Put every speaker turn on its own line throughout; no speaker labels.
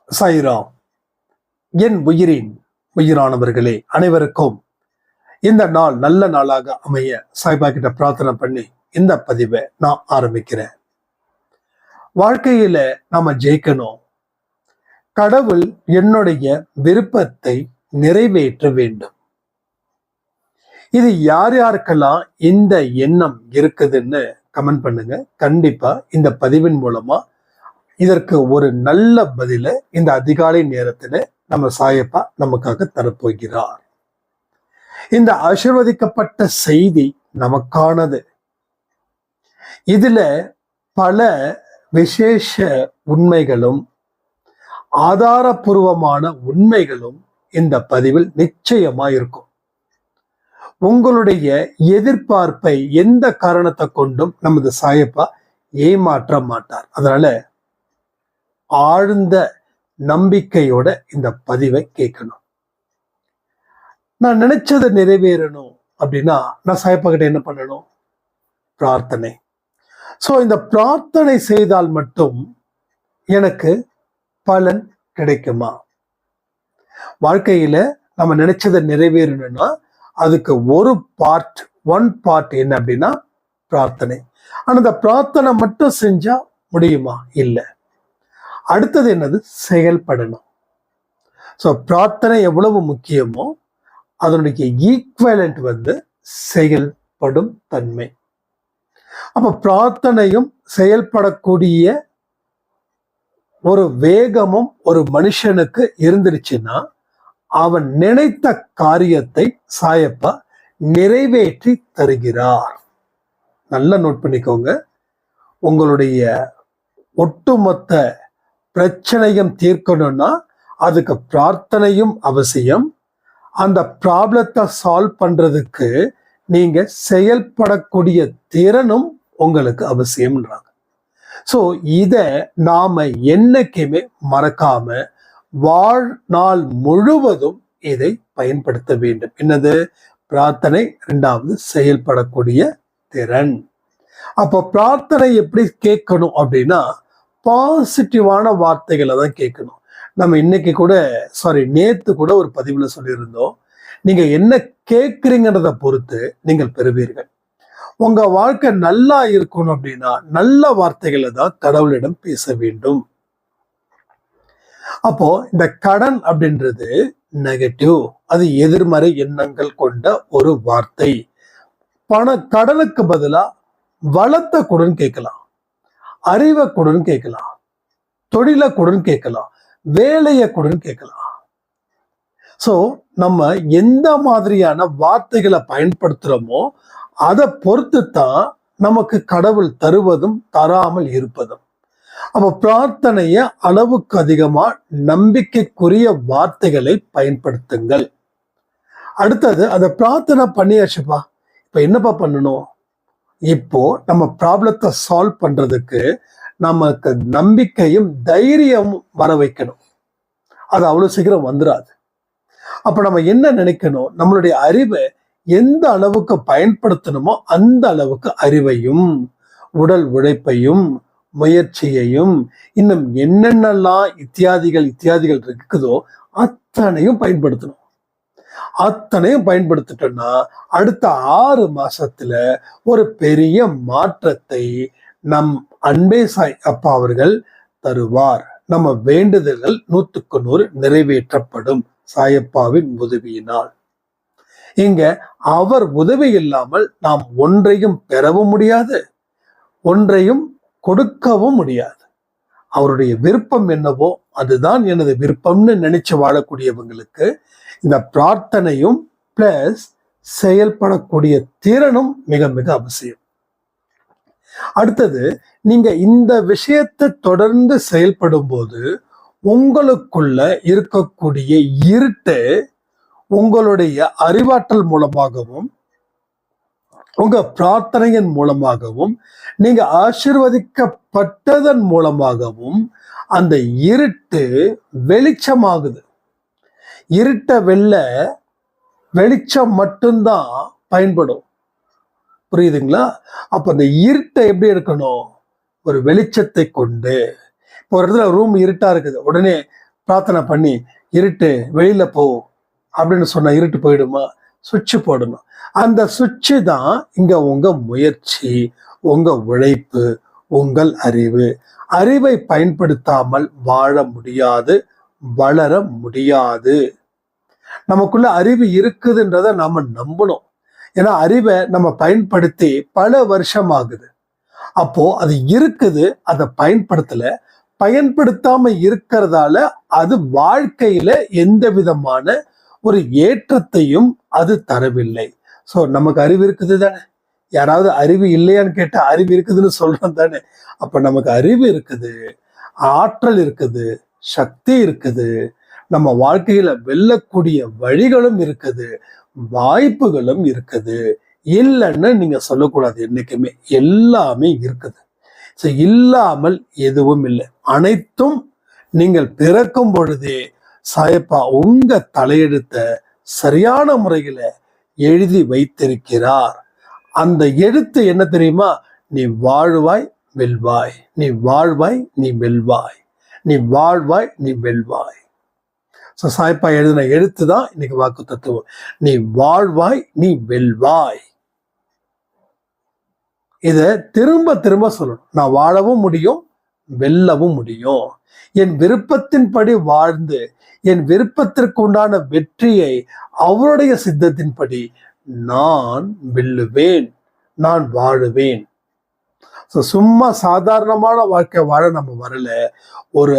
சாய்ராம். என் உயிரின் உயிரானவர்களே அனைவருக்கும் இந்த நாள் நல்ல நாளாக அமைய சாய்பா கிட்ட பிரார்த்தனை பண்ணி இந்த பதிவை நான் ஆரம்பிக்கிறேன். வாழ்க்கையில நாம ஜெயிக்கணும். கடவுள் என்னுடைய விருப்பத்தை நிறைவேற்ற வேண்டும். இது யார் யாருக்கெல்லாம் இந்த எண்ணம் இருக்குதுன்னு கமெண்ட் பண்ணுங்க. கண்டிப்பா இந்த பதிவின் மூலமா இதற்கு ஒரு நல்ல பதில இந்த அதிகாலை நேரத்துல நம்ம சாயப்பா நமக்காக தரப்போகிறார். இந்த ஆசீர்வதிக்கப்பட்ட செய்தி நமக்கானது. இதுல பல விசேஷ உண்மைகளும் ஆதாரபூர்வமான உண்மைகளும் இந்த பதிவில் நிச்சயமா இருக்கும். உங்களுடைய எதிர்பார்ப்பை எந்த காரணத்தை கொண்டும் நமது சாயப்பா ஏமாற்ற மாட்டார். அதனால ஆழ்ந்த நம்பிக்கையோட இந்த பதிவை கேட்கணும். நான் நினைச்சதை நிறைவேறணும் அப்படின்னா நான் சாயப்பா கிட்ட என்ன பண்ணணும்? பிரார்த்தனை. சோ இந்த பிரார்த்தனை செய்தால் மட்டும் எனக்கு பலன் கிடைக்குமா? வாழ்க்கையில நம்ம நினைச்சதை நிறைவேறணும்னா அதுக்கு ஒன் பார்ட் என்ன அப்படின்னா பிரார்த்தனை. ஆனா அந்த பிரார்த்தனை மட்டும் செஞ்சா முடியுமா? இல்லை. அடுத்தது என்னது? செயல்படணும். ஸோ பிரார்த்தனை எவ்வளவு முக்கியமோ அதனுடைய ஈக்குவலண்ட் செயல்படும் தன்மை. அப்ப பிரார்த்தனையும் செயல்படக்கூடிய ஒரு வேகமும் ஒரு மனுஷனுக்கு இருந்துருச்சுன்னா அவன் நினைத்த காரியத்தை சாயப்பா நிறைவேற்றி தருகிறார். நல்லா நோட் பண்ணிக்கோங்க. உங்களுடைய ஒட்டுமொத்த பிரச்சனையும் தீர்க்கணும்னா அதுக்கு பிரார்த்தனையும் அவசியம். அந்த ப்ராப்ளத்தை சால்வ் பண்றதுக்கு நீங்க செயல்படக்கூடிய திறனும் உங்களுக்கு அவசியம்ன்றாங்க. ஸோ இத நாம என்னைக்குமே மறக்காம வாழ்நாள் முழுவதும் இதை பயன்படுத்த வேண்டும். என்னது? பிரார்த்தனை. இரண்டாவது செயல்படக்கூடிய திறன். அப்போ பிரார்த்தனை எப்படி கேட்கணும் அப்படின்னா பாசிட்டிவான வார்த்தைகளை தான் கேட்கணும். நம்ம இன்னைக்கு கூட நேத்து கூட ஒரு பதிவுல சொல்லியிருந்தோம், நீங்க என்ன கேட்குறீங்கன்றத பொறுத்து நீங்கள் பெறுவீர்கள். உங்க வாழ்க்கை நல்லா இருக்கணும் அப்படின்னா நல்ல வார்த்தைகளை தான் கடவுளிடம் பேச வேண்டும். அப்போ இந்த கடன் அப்படின்றது நெகட்டிவ், அது எதிர்மறை எண்ணங்கள் கொண்ட ஒரு வார்த்தை. கடனுக்கு பதிலா வளத்தை கொடுன்னு கேட்கலாம், அறிவை கொடுன்னு கேட்கலாம், தொழிலை கொடுன்னு கேட்கலாம், வேலையை கொடுன்னு கேட்கலாம். ஸோ நம்ம எந்த மாதிரியான வார்த்தைகளை பயன்படுத்துறோமோ அதை பொறுத்து தான் நமக்கு கடவுள் தருவதும் தராமல் இருப்பதும். அப்ப பிரார்த்தனைய அளவுக்கு அதிகமா நம்பிக்கைக்குரிய வார்த்தைகளை பயன்படுத்துங்கள். அடுத்தது அதை பிரார்த்தனை பண்ணியாச்சுப்பா, இப்ப என்னப்பா பண்ணணும்? இப்போ நம்ம ப்ராப்ளத்தை சால்வ் பண்றதுக்கு நமக்கு நம்பிக்கையும் தைரியமும் வர வைக்கணும். அது அவ்வளவு சீக்கிரம் வந்துடாது. அப்ப நம்ம என்ன நினைக்கணும்? நம்மளுடைய அறிவை எந்த அளவுக்கு பயன்படுத்தணுமோ அந்த அளவுக்கு அறிவையும் உடல் உழைப்பையும் முயற்சியையும் இன்னும் என்னென்னலாம் இத்தியாதிகள் இருக்குதோ அத்தனையும் பயன்படுத்தணும். அத்தனையும் பயன்படுத்திட்டோம்னா அடுத்த 6 மாசத்துல ஒரு பெரிய மாற்றத்தை நம் அன்பே சாய் அப்பா அவர்கள் தருவார். நம்ம வேண்டுதல்கள் 100க்கு 100 நிறைவேற்றப்படும் சாயப்பாவின் உதவியினால். இங்க அவர் உதவி இல்லாமல் நாம் ஒன்றையும் பெறவும் முடியாது, ஒன்றையும் கொடுக்கவும் முடியாது. அவருடைய விருப்பம் என்னவோ அதுதான் எனது விருப்பம்னு நினைச்சு வாழக்கூடியவங்களுக்கு இந்த பிரார்த்தனையும் பிளஸ் செயல்படக்கூடிய திறனும் மிக மிக அவசியம். அடுத்தது, நீங்க இந்த விஷயத்தை தொடர்ந்து செயல்படும் போது உங்களுக்குள்ள இருக்கக்கூடிய இருட்டு உங்களுடைய அறிவாற்றல் மூலமாகவும் உங்க பிரார்த்தனையின் மூலமாகவும் நீங்க ஆசீர்வதிக்கப்பட்டதன் மூலமாகவும் அந்த இருட்டு வெளிச்சமாகுது. இருட்ட வெளிச்சம் மட்டும்தான் பயன்படும். புரியுதுங்களா? அப்ப அந்த இருட்டை எப்படி எடுக்கணும்? ஒரு வெளிச்சத்தை கொண்டு. இப்போ ஒரு இடத்துல ரூம் இருட்டா இருக்குது, உடனே பிரார்த்தனை பண்ணி இருட்டு வெளியில போ அப்படின்னு சொன்னா இருட்டு போயிடுமா? சுவிட்ச் போடணும். அந்த சுவிட்சு தான் இங்க உங்க முயற்சி, உங்க உழைப்பு, உங்கள் அறிவு. அறிவை பயன்படுத்தாமல் வாழ முடியாது, வளர முடியாது. நமக்குள்ள அறிவு இருக்குதுன்றத நாம நம்பணும். ஏன்னா அறிவை நம்ம பயன்படுத்தி பல வருஷம் ஆகுது. அப்போ அது இருக்குது, அதை பயன்படுத்தாம இருக்கிறதால அது வாழ்க்கையில எந்த விதமான ஒரு ஏற்றத்தையும் அது தரவில்லை. ஸோ நமக்கு அறிவு இருக்குது தானே? யாராவது அறிவு இல்லையான்னு கேட்டா அறிவு இருக்குதுன்னு சொல்றோம் தானே? அப்ப நமக்கு அறிவு இருக்குது, ஆற்றல் இருக்குது, சக்தி இருக்குது, நம்ம வாழ்க்கையில வெல்லக்கூடிய வழிகளும் இருக்குது, வாய்ப்புகளும் இருக்குது. இல்லைன்னு நீங்க சொல்லக்கூடாது. என்னைக்குமே எல்லாமே இருக்குது. ஸோ இல்லாமல் எதுவும் இல்லை. அனைத்தும் நீங்கள் பிறக்கும் பொழுதே சாயப்பா உங்க தலையெழுத்த சரியான முறையில எழுதி வைத்திருக்கிறார். அந்த எழுத்து என்ன தெரியுமா? நீ வாழ்வாய் வெல்வாய், நீ வாழ்வாய் நீ வெல்வாய், நீ வாழ்வாய் நீ வெல்வாய். ஸோ சாயப்பா எழுதின எழுத்து தான் இன்னைக்கு வாக்கு தத்துவம். நீ வாழ்வாய் நீ வெல்வாய். இத திரும்ப திரும்ப சொல்லணும். நான் வாழவும் முடியும், வெல்லவும் முடியும். என் விருப்பத்தின்படி வாழ்ந்து என் விருப்பத்திற்கு உண்டான வெற்றியை அவருடைய சித்தத்தின்படி நான் வெல்லுவேன், நான் வாழுவேன். சும்மா சாதாரணமான வாழ்க்கை வாழ நம்ம வரல. ஒரு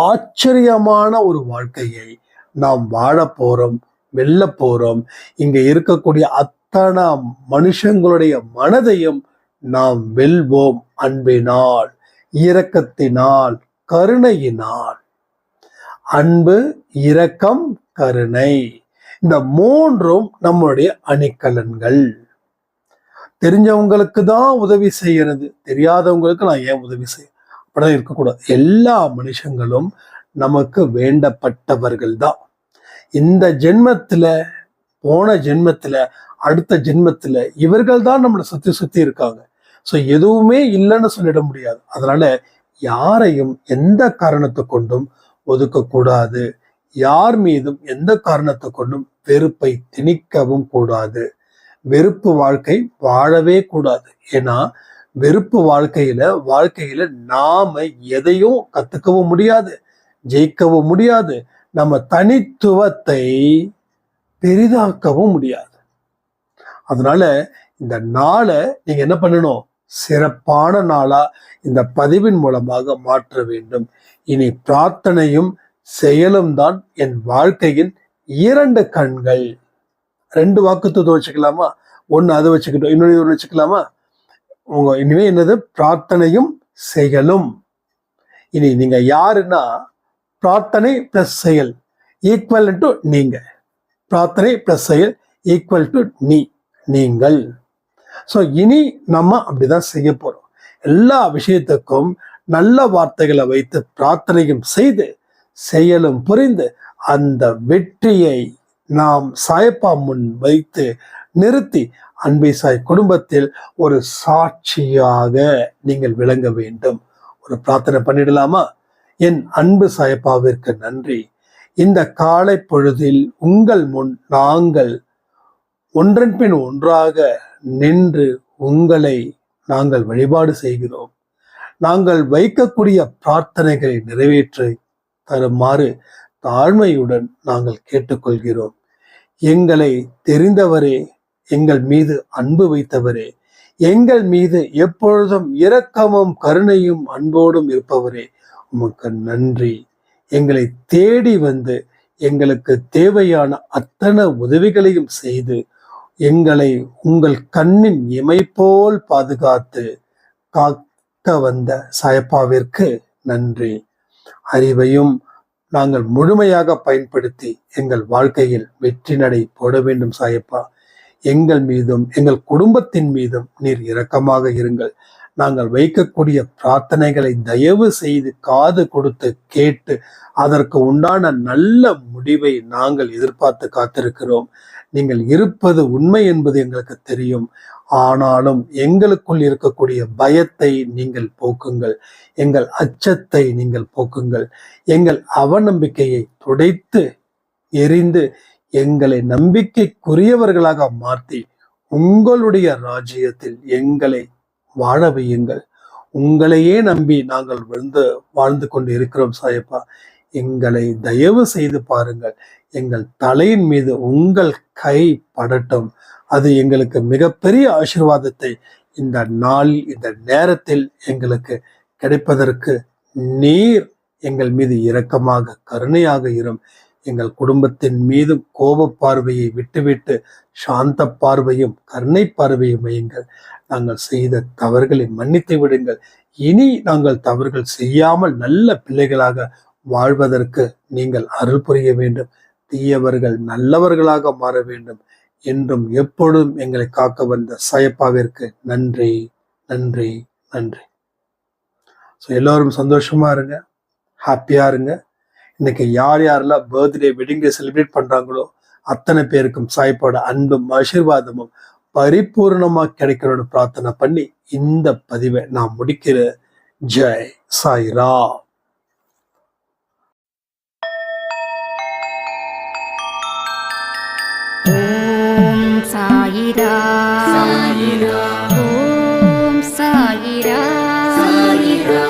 ஆச்சரியமான ஒரு வாழ்க்கையை நாம் வாழ போறோம், வெல்ல போறோம். இங்க இருக்கக்கூடிய அத்தனை மனுஷங்களுடைய மனதையும் நாம் வெல்வோம். அன்பினால், இரக்கத்தினால், கருணையினால். அன்பு, இரக்கம், கருணை, இந்த மூன்றும் நம்முடைய அணிகலன்கள். தெரிஞ்சவங்களுக்கு தான் உதவி செய்யறது, தெரியாதவங்களுக்கு நான் ஏன் உதவி செய்ய? அப்படிதான் இருக்கக்கூடாது. எல்லா மனுஷங்களும் நமக்கு வேண்டப்பட்டவர்கள் தான். இந்த ஜென்மத்துல, போன ஜென்மத்துல, அடுத்த ஜென்மத்துல இவர்கள் தான் நம்மளை சுத்தி சுத்தி இருக்காங்க. ஸோ எதுவுமே இல்லைன்னு சொல்லிட முடியாது. அதனால யாரையும் எந்த காரணத்தை கொண்டும் ஒதுக்கக்கூடாது. யார் மீதும் எந்த காரணத்தை கொண்டும் வெறுப்பை திணிக்கவும் கூடாது. வெறுப்பு வாழ்க்கை வாழவே கூடாது. ஏன்னா வெறுப்பு வாழ்க்கையில நாம எதையும் கத்துக்கவும் முடியாது, ஜெயிக்கவும் முடியாது. நம்ம தனித்துவத்தை பெரிதாக்கவும் முடியாது. அதனால இந்த நாளை நீங்க என்ன பண்ணணும்? சிறப்பான நாளா இந்த பதிவின் மூலமாக மாற்ற வேண்டும். இனி பிரார்த்தனையும் செயலும் தான் என் வாழ்க்கையின் 2 கண்கள். 2 வாக்குத்தத்தம் வச்சுக்கலாமா? ஒன்னு அதை வச்சுக்கிட்டோம், இன்னொன்று ஒன்று வச்சுக்கலாமா? உங்க இனிமே என்னது? பிரார்த்தனையும் செயலும். இனி நீங்க யாருன்னா பிரார்த்தனை பிளஸ் செயல் ஈக்குவல் டு நீங்க. பிரார்த்தனை பிளஸ் செயல் ஈக்குவல் டு நீங்கள். ஸோ இனி நம்ம அப்படிதான் செய்ய போறோம். எல்லா விஷயத்துக்கும் நல்ல வார்த்தைகளை வைத்து பிரார்த்தனையும் செய்து செயலும் புரிந்து அந்த வெற்றியை நாம் சாயப்பா முன் வைத்து நிறுத்தி அன்பை சாய் குடும்பத்தில் ஒரு சாட்சியாக நீங்கள் விளங்க வேண்டும். ஒரு பிரார்த்தனை பண்ணிடலாமா? என் அன்பு சாயப்பாவிற்கு நன்றி. இந்த காலை பொழுதில் உங்கள் முன் நாங்கள் ஒன்றன் பின் ஒன்றாக நின்று உங்களை நாங்கள் வழிபாடு செய்கிறோம். நாங்கள் வைக்கக்கூடிய பிரார்த்தனைகளை நிறைவேற்றி தருமாறு தாழ்மையுடன் நாங்கள் கேட்டுக்கொள்கிறோம். எங்களை தெரிந்தவரே, எங்கள் மீது அன்பு வைத்தவரே, எங்கள் மீது எப்பொழுதும் இரக்கமும் கருணையும் அன்போடும் இருப்பவரே, உமக்கு நன்றி. எங்களை தேடி வந்து எங்களுக்கு தேவையான அத்தனை உதவிகளையும் செய்து எங்களை உங்கள் கண்ணின் இமை போல் பாதுகாத்து காக்க வந்த சாயப்பாவிற்கு நன்றி. அறிவையும் நாங்கள் முழுமையாக பயன்படுத்தி எங்கள் வாழ்க்கையில் வெற்றி நடை போட வேண்டும் சாயப்பா. எங்கள் மீதும் எங்கள் குடும்பத்தின் மீதும் நீர் இரக்கமாக இருங்கள். நாங்கள் வைக்கக்கூடிய பிரார்த்தனைகளை தயவு செய்து காது கொடுத்து கேட்டு அதற்கு உண்டான நல்ல முடிவை நாங்கள் எதிர்பார்த்து காத்திருக்கிறோம். நீங்கள் இருப்பது உண்மை என்பது எங்களுக்கு தெரியும். ஆனாலும் எங்களுக்குள் இருக்கக்கூடிய பயத்தை நீங்கள் போக்குங்கள், எங்கள் அச்சத்தை நீங்கள் போக்குங்கள், எங்கள் அவநம்பிக்கையை துடைத்து எரிந்து எங்களை நம்பிக்கைக்குரியவர்களாக மாற்றி உங்களுடைய ராஜ்யத்தில் எங்களை வாழ வையுங்கள். உங்களையே நம்பி நாங்கள் வாழ்ந்து கொண்டு இருக்கிறோம் சாயப்பா. எங்களை தயவு செய்து பாருங்கள். எங்கள் தலையின் மீது உங்கள் கை படட்டும். அது எங்களுக்கு மிகப்பெரிய ஆசீர்வாதத்தை இந்த நாளில் இந்த நேரத்தில் எங்களுக்கு கிடைப்பதற்கு நீர் எங்கள் மீது இரக்கமாக கருணையாக இரும். எங்கள் குடும்பத்தின் மீது கோப பார்வையை விட்டுவிட்டு சாந்த பார்வையும் கருணை பார்வையும் வையுங்கள். நாங்கள் செய்த தவறுகளை மன்னித்து விடுங்கள். இனி நாங்கள் தவறுகள் செய்யாமல் நல்ல பிள்ளைகளாக வாழ்வதற்கு நீங்கள் அருள் புரிய வேண்டும். தீயவர்கள் நல்லவர்களாக மாற வேண்டும். என்றும் எப்பொழுதும் எங்களை காக்க வந்த சாயப்பாவிற்கு நன்றி, நன்றி, நன்றி. ஸோ எல்லாரும் சந்தோஷமா இருங்க, ஹாப்பியா இருங்க. இன்னைக்கு யார் யாரெல்லாம் பர்த்டே, வெட்டிங் டே செலிப்ரேட் பண்றாங்களோ அத்தனை பேருக்கும் சாயப்பாவோட அன்பும் ஆசீர்வாதமும் பரிபூர்ணமா கிடைக்கணும்னு பிரார்த்தனை பண்ணி இந்த பதிவை நான் முடிக்கிற. ஜெய் சாய்ராம்.
ஓம் சாயிரா சாயிரா, ஓம் சாயிரா சாயிரா.